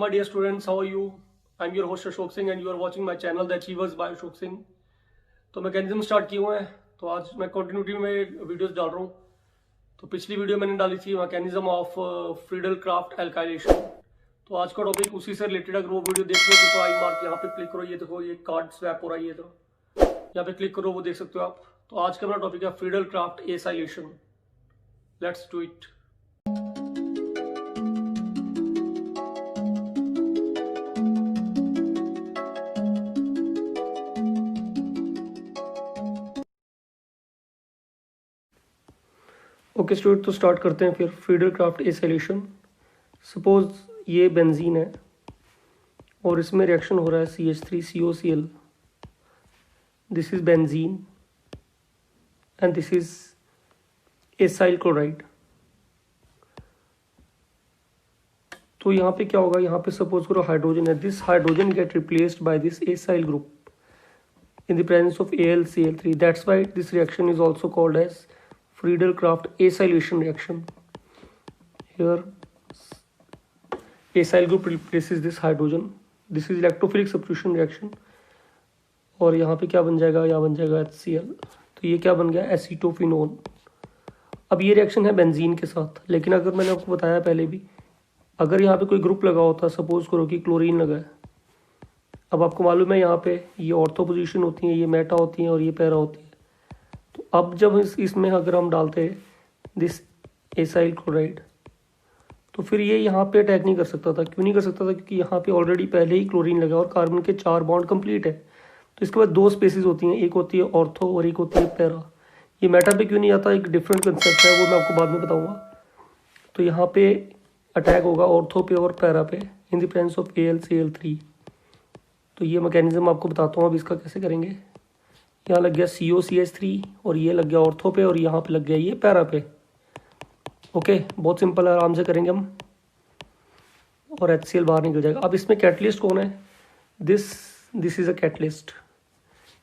my dear students, how are you? I'm your host Ashok Singh and you are watching my channel The Achievers by Ashok Singh. तो mechanism start किए हुए हैं, तो आज मैं कंटिन्यूटी में वीडियोस डाल रहा हूँ। तो पिछली वीडियो मैंने डाली थी mechanism of Friedel craft alkylation. तो आज का टॉपिक उसी से रिलेटेड। अगर वो वीडियो देख लो तो आई मार्क यहाँ पे क्लिक करो, ये देखो ये कार्ड स्वैप हो रहा है, ये तो यहाँ पे क्लिक करो, वो देख सकते हो आप। तो आज का मेरा टॉपिक है Friedel Crafts acylation. Let's do it. Okay student, तो स्टार्ट करते हैं फिर फ्रीडल क्राफ्ट एसाइलेशन। सपोज ये बेंजीन है और इसमें रिएक्शन हो रहा है CH3COCl। This is benzene and this is acyl chloride. तो यहाँ पे क्या होगा, यहाँ पे सपोज करो हाइड्रोजन है, this hydrogen gate replaced by this acyl group in the presence of AlCl3. That's why this reaction is also called as Friedel-Crafts acylation reaction. Here acyl group replaces this hydrogen. This is electrophilic substitution reaction. और यहाँ पे क्या बन जाएगा, यहाँ बन जाएगा HCl। तो ये क्या बन गया, एसीटोफिनोन। अब ये रिएक्शन है बेंजीन के साथ, लेकिन अगर मैंने आपको बताया पहले भी, अगर यहाँ पे कोई ग्रुप लगा होता, सपोज करो कि क्लोरीन लगा है। अब आपको मालूम है यहाँ पे ये ऑर्थो पोजीशन होती है, ये मेटा होती है और ये पैरा होती है। तो अब जब इसमें अगर हम डालते हैं दिस एसाइल क्लोराइड, तो फिर ये यहाँ पे अटैक नहीं कर सकता था। क्यों नहीं कर सकता था? क्योंकि यहाँ पे ऑलरेडी पहले ही क्लोरीन लगा और कार्बन के 4 बॉन्ड कंप्लीट है। तो इसके बाद 2 स्पेसिस होती हैं, एक होती है ऑर्थो और एक होती है पैरा। ये मेटा पे क्यों नहीं आता, एक डिफरेंट कंसेप्ट है, वो मैं आपको बाद में बताऊँगा। तो यहाँ पे अटैक होगा ऑर्थो पे और पैरा पे in the presence of AlCl3। तो ये मैकेनिज्म आपको बताता हूँ अब इसका कैसे करेंगे। यहाँ लग गया COCH3 और ये लग गया ऑर्थो पे और यहाँ पे लग गया ये पैरा पे। ओके, बहुत सिंपल है, आराम से करेंगे हम और HCl बाहर निकल जाएगा। अब इसमें कैटलिस्ट कौन है, this is a catalyst.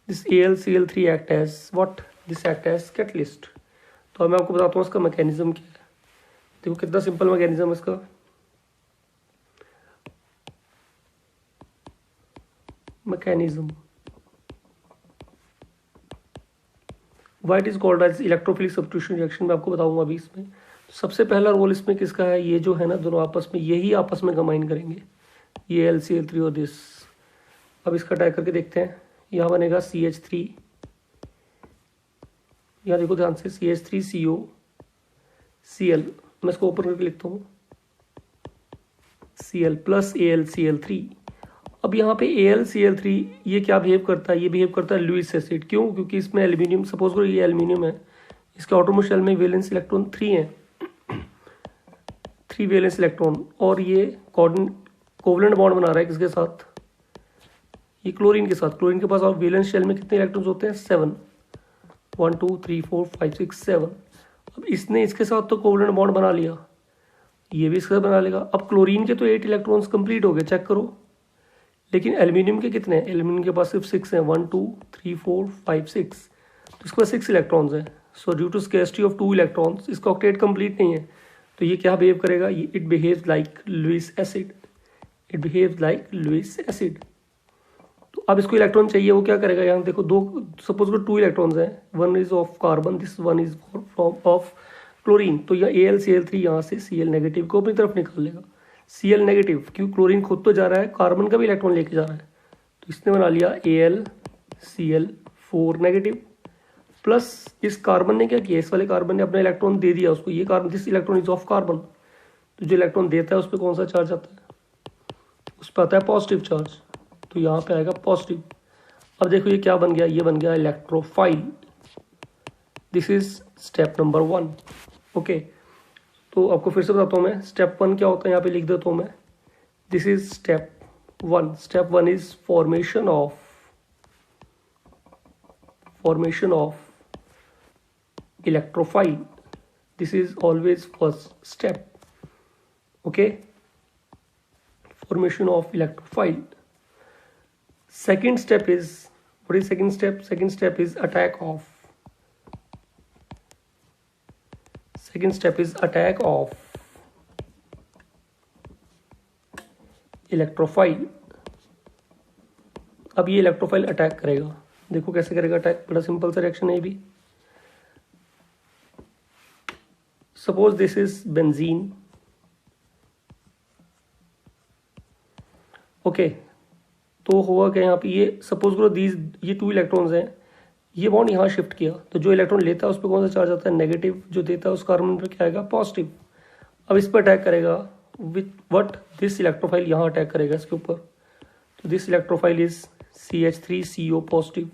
This AlCl3 act as what, this act as catalyst. तो मैं आपको बताता हूँ इसका मैकेनिज्म क्या है। देखो कितना सिंपल मैकेनिज्म है इसका। Mechanism what is called as electrophilic substitution reaction, मैं आपको बताऊंगा अभी इसमें। तो सबसे पहला रोल इसमें किसका है, ये जो है ना दोनों आपस में, यही आपस में कंबाइन करेंगे, ये LCl3 और दिस। अब इसका अटैक करके देखते हैं। यहाँ बनेगा CH3, यहाँ देखो ध्यान से, CH3COCl। मैं इसको ओपन करके लिखता हूँ, Cl प्लस AlCl3। अब यहाँ पे AlCl3 ये क्या बिहेव करता है, ये बिहेव करता है लुईस एसिड। क्यों? क्योंकि इसमें एल्यूमिनियम, सपोज करो ये एल्यूमिनियम है, इसके आउटरमोस्ट शेल में वैलेंस इलेक्ट्रॉन 3 हैं, 3 वैलेंस इलेक्ट्रॉन, और ये कोवलेंट बॉन्ड बना रहा है किसके साथ, ये क्लोरीन के साथ। क्लोरीन के पास और वैलेंस शेल में कितने इलेक्ट्रॉन्स होते हैं, 7, 1 2 3 4 5 6 7। अब इसने इसके साथ तो कोवलेंट बॉन्ड बना लिया, ये भी इसके साथ बना लेगा। अब क्लोरीन के तो 8 इलेक्ट्रॉन्स कंप्लीट हो गए, चेक करो। लेकिन एल्यूमिनियम के कितने हैं, एल्यूमिनियम के पास सिर्फ 6 हैं, 1 2 3 4 5 6। तो इसके पास 6 इलेक्ट्रॉन्स हैं। So due to scarcity of 2 electrons इसका ऑक्टेट कंप्लीट नहीं है। तो ये क्या बिहेव करेगा, it behaves like Lewis acid, it behaves like Lewis acid. तो अब इसको इलेक्ट्रॉन चाहिए, वो क्या करेगा, यहाँ देखो दो, सपोज को 2 इलेक्ट्रॉन्स हैं, 1 is of carbon, this 1 is from of chlorine. तो यह AlCl3 यहाँ से Cl नेगेटिव को अपनी तरफ निकाल लेगा, Cl नेगेटिव, क्यों, क्लोरीन खुद तो जा रहा है, कार्बन का भी इलेक्ट्रॉन लेके जा रहा है। तो इसने बना लिया AlCl4 नेगेटिव, प्लस इस कार्बन ने क्या किया, इस वाले कार्बन ने अपना इलेक्ट्रॉन दे दिया उसको, ये carbon, this electron is of carbon. तो जो इलेक्ट्रॉन देता है उस पर कौन सा चार्ज आता है, उस पर आता है पॉजिटिव चार्ज। तो यहाँ पे आएगा पॉजिटिव। अब देखो ये क्या बन गया, ये बन गया electrophile. This is step number 1। Okay, तो आपको फिर से बताता हूँ मैं, स्टेप 1 क्या होता है, यहाँ पे लिख देता हूँ मैं। This is step 1। Step 1 is formation of electrophile. This is always first step. Okay, formation of electrophile. Second step is, what is second step? Second step is attack of electrophile. अब ये इलेक्ट्रोफाइल अटैक करेगा, देखो कैसे करेगा attack, बड़ा simple सा reaction है ये भी। Suppose this is benzene, okay, तो हुआ क्या यहाँ पे, ये सपोज करो ये 2 इलेक्ट्रॉन्स हैं, ये बॉन्ड यहाँ शिफ्ट किया, तो जो इलेक्ट्रॉन लेता है उस पर कौन सा चार्ज आता है, नेगेटिव, जो देता है उस कार्बन पर क्या आएगा, पॉजिटिव। अब इस पर अटैक करेगा विथ व्हाट, दिस इलेक्ट्रोफाइल यहाँ अटैक करेगा इसके ऊपर, तो this electrophile is CH3CO positive.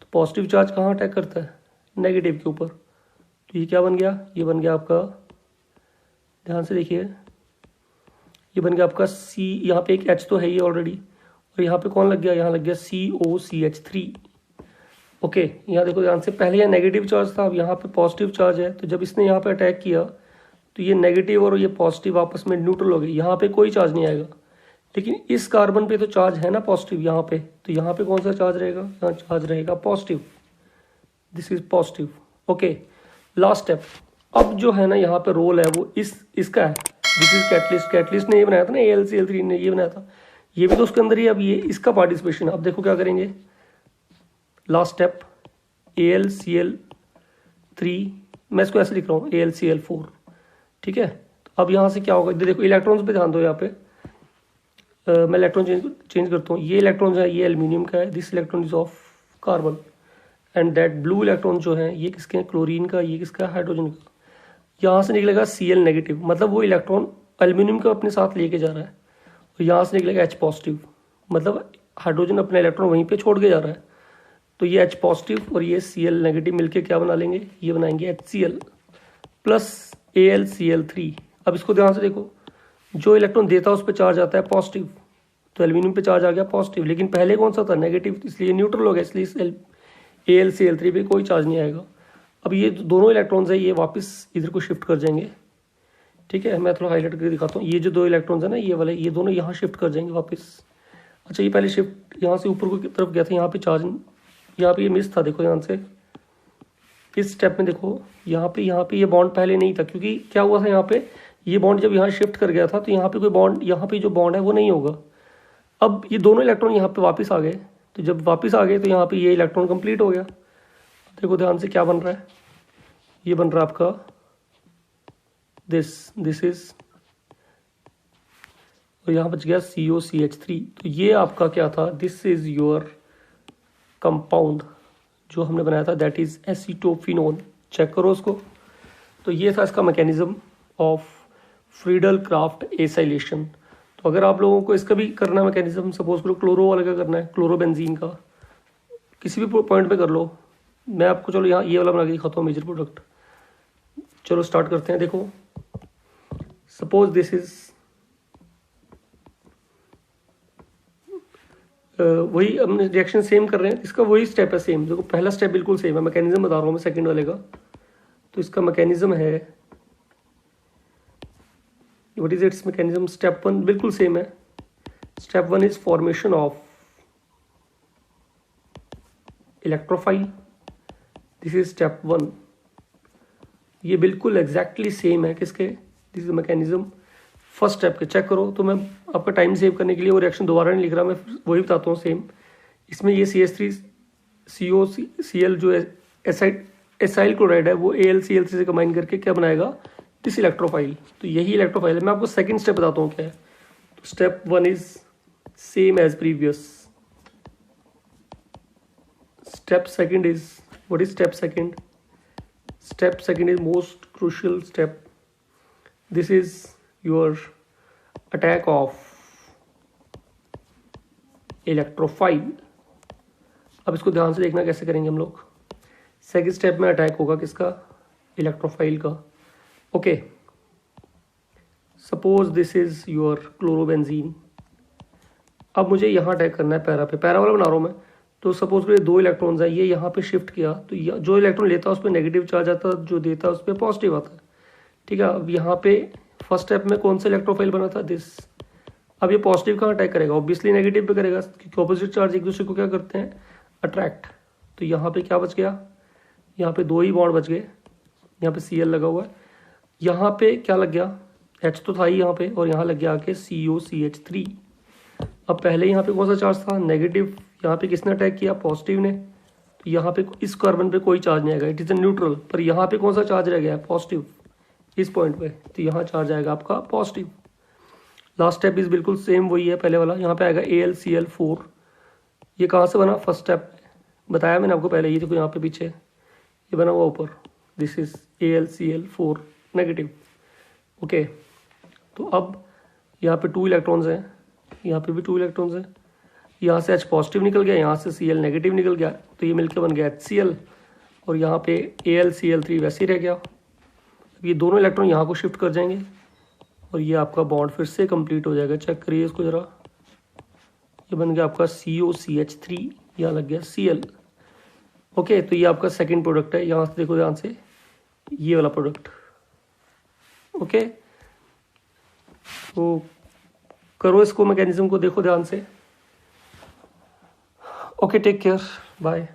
तो पॉजिटिव चार्ज कहाँ अटैक करता है, नेगेटिव के ऊपर, तो ये क्या बन गया, ये बन गया आपका, ध्यान से देखिए, ये बन गया आपका C, यहाँ पे एक H तो है ही ऑलरेडी, और यहाँ पे कौन लग गया, यहाँ लग गया COCH3। ओके, यहाँ देखो ध्यान से, पहले यहाँ नेगेटिव चार्ज था, अब यहाँ पे पॉजिटिव चार्ज है, तो जब इसने यहाँ पे अटैक किया तो ये नेगेटिव और ये पॉजिटिव आपस में न्यूट्रल हो गए, यहाँ पे कोई चार्ज नहीं आएगा। लेकिन इस कार्बन पे तो चार्ज है ना पॉजिटिव यहाँ पे, तो यहाँ पे कौन सा चार्ज रहेगा, यहाँ चार्ज रहेगा positive, this is positive. Okay, last step, अब जो है ना यहाँ पे रोल है वो इसका है, दिस इज कैटलिस्ट, कैटलिस्ट ने ये बनाया था ना, AlCl3 ने ये बनाया था, ये भी तो उसके अंदर ही, अब ये इसका पार्टिसिपेशन। अब देखो क्या करेंगे, लास्ट स्टेप AlCl3, मैं इसको ऐसे लिख रहा हूँ AlCl4, ठीक है। तो अब यहाँ से क्या होगा, देखो इलेक्ट्रॉन्स पे ध्यान दो, यहाँ पे मैं इलेक्ट्रॉन चेंज करता हूँ, ये इलेक्ट्रॉन है ये एल्यूमिनियम का है, this electron is of carbon, and that blue electron जो है ये किसके हैं, क्लोरीन का, ये किसका, हाइड्रोजन का। यहाँ से निकलेगा Cl नेगेटिव, मतलब वो इलेक्ट्रॉन एल्यूमिनियम का अपने साथ लेके जा रहा है, और यहाँ से निकलेगा H पॉजिटिव, मतलब हाइड्रोजन अपना इलेक्ट्रॉन वहीं पे छोड़ के जा रहा है। तो ये H पॉजिटिव और ये Cl नेगेटिव मिलके क्या बना लेंगे, ये बनाएंगे HCl प्लस AlCl3। अब इसको ध्यान से देखो, जो इलेक्ट्रॉन देता है उस पर चार्ज आता है पॉजिटिव, तो एल्यूमिनियम पे चार्ज आ गया पॉजिटिव, लेकिन पहले कौन सा था, नेगेटिव, इसलिए न्यूट्रल हो गया, इसलिए AlCl3 पे कोई चार्ज नहीं आएगा। अब ये दोनों इलेक्ट्रॉन्स है ये वापस इधर को शिफ्ट कर जाएंगे, ठीक है, मैं थोड़ा हाईलाइट करके दिखाता हूँ, ये जो 2 इलेक्ट्रॉन्स है ना ये वाले, ये दोनों यहाँ शिफ्ट कर जाएंगे वापस। अच्छा, ये पहले शिफ्ट यहाँ से ऊपर की तरफ गया था, यहाँ पे चार्ज, यहाँ पे ये मिस था, देखो ध्यान से, इस स्टेप में देखो, यहाँ पे ये बॉन्ड पहले नहीं था, क्योंकि क्या हुआ था, यहाँ पे ये बॉन्ड जब यहाँ शिफ्ट कर गया था तो यहाँ पे कोई बॉन्ड, यहाँ पे जो बॉन्ड है वो नहीं होगा। अब ये दोनों इलेक्ट्रॉन यहाँ पे वापस आ गए, तो जब वापस आ गए तो यहाँ पे ये इलेक्ट्रॉन कंप्लीट हो गया। देखो ध्यान से क्या बन रहा है, ये बन रहा है आपका दिस इज, और यहाँ बच गया COCH3। तो ये आपका क्या था, दिस इज योर कंपाउंड जो हमने बनाया था, दैट इज एसीटोफिनोन। चेक करो उसको। तो ये था इसका mechanism of Friedel Crafts acylation. तो अगर आप लोगों को इसका भी करना मैकेनिज्म, सपोज करो क्लोरो वाला का करना है, क्लोरोबेंजीन का, किसी भी पॉइंट पे कर लो, मैं आपको चलो यहाँ ये वाला बना के दिखाता हूँ मेजर प्रोडक्ट। चलो स्टार्ट करते हैं। देखो सपोज दिस इज वही हमने रिएक्शन सेम कर रहे हैं, इसका वही स्टेप है सेम। देखो पहला स्टेप बिल्कुल सेम है, मैकेनिज्म बता रहा हूँ मैं सेकंड वाले का। तो इसका मैकेनिज्म है, what is it's mechanism, step 1 बिल्कुल सेम है। Step 1 is formation of electrophile, this is step 1। ये बिल्कुल एग्जैक्टली सेम है किसके, this is mechanism first step के। चेक करो। तो मैं आपका टाइम सेव करने के लिए वो रिएक्शन दोबारा नहीं लिख रहा, मैं वही बताता हूँ सेम। इसमें ये CH3COCl जो एसाइल क्लोराइड है वो AlCl3 से कंबाइन करके क्या बनाएगा, दिस इलेक्ट्रोफाइल। तो यही इलेक्ट्रोफाइल है। मैं आपको सेकंड स्टेप बताता हूँ क्या है। तो step 1 is same as previous. Step second is, what is step second? Step second is most crucial step. This is your attack of electrophile. अब इसको ध्यान से देखना कैसे करेंगे हम लोग। सेकंड स्टेप में अटैक होगा किसका, इलेक्ट्रोफाइल का। Okay, suppose this is your chlorobenzene. अब मुझे यहाँ अटैक करना है पैरा पे, पैरा वाला बना रहा हूँ मैं। तो सपोज करिए 2 इलेक्ट्रॉन्स है, ये यहाँ पे शिफ्ट किया, तो जो इलेक्ट्रॉन लेता है उस पर नेगेटिव चार्ज आता है, जो देता है उस पर पॉजिटिव आता है। ठीक है, अब यहाँ पे फर्स्ट स्टेप में कौन सा इलेक्ट्रोफाइल बना था, दिस। अब ये पॉजिटिव कहाँ अटैक करेगा, ऑब्वियसली नेगेटिव पे करेगा, क्योंकि ऑपोजिट चार्ज एक दूसरे को क्या करते हैं, अट्रैक्ट। तो यहाँ पे क्या बच गया, यहाँ पे 2 ही बॉन्ड बच गए, यहाँ पे Cl लगा हुआ है, यहाँ पे क्या लग गया, H तो था ही यहाँ पे, और यहाँ लग गया आके COCH3। अब पहले यहाँ पे कौन सा चार्ज था, नेगेटिव। यहाँ पे किसने अटैक किया, पॉजिटिव ने। तो यहाँ पे इस कार्बन पे कोई चार्ज नहीं आएगा, इट इज़ अ न्यूट्रल। पर यहाँ पे कौन सा चार्ज रह गया है, पॉजिटिव, इस पॉइंट पे। तो यहाँ चार्ज आएगा आपका पॉजिटिव। लास्ट स्टेप इज बिल्कुल सेम वही है पहले वाला। यहाँ पे आएगा AlCl4। ये कहाँ से बना, फर्स्ट स्टेप बताया मैंने आपको पहले, ये देखो यहाँ पे पीछे ये बना हुआ ऊपर, this is AlCl4 negative. Okay, तो अब यहाँ पे 2 इलेक्ट्रॉन्स हैं, यहाँ पे भी 2 इलेक्ट्रॉन्स हैं। यहाँ से H पॉजिटिव निकल गया, यहाँ से Cl नेगेटिव निकल गया, तो ये मिलकर बन गया HCl, और यहाँ पे AlCl3 वैसे ही रह गया। अब ये दोनों इलेक्ट्रॉन यहाँ को शिफ्ट कर जाएंगे, और ये आपका बॉन्ड फिर से कंप्लीट हो जाएगा। चेक करिए इसको ज़रा, ये बन गया आपका COCH3, यहाँ लग गया Cl। ओके, तो ये आपका सेकंड प्रोडक्ट है। यहाँ से देखो ध्यान से, ये वाला प्रोडक्ट। ओके, तो करो इसको, मैकेनिज्म को देखो ध्यान से। Okay, take care, bye.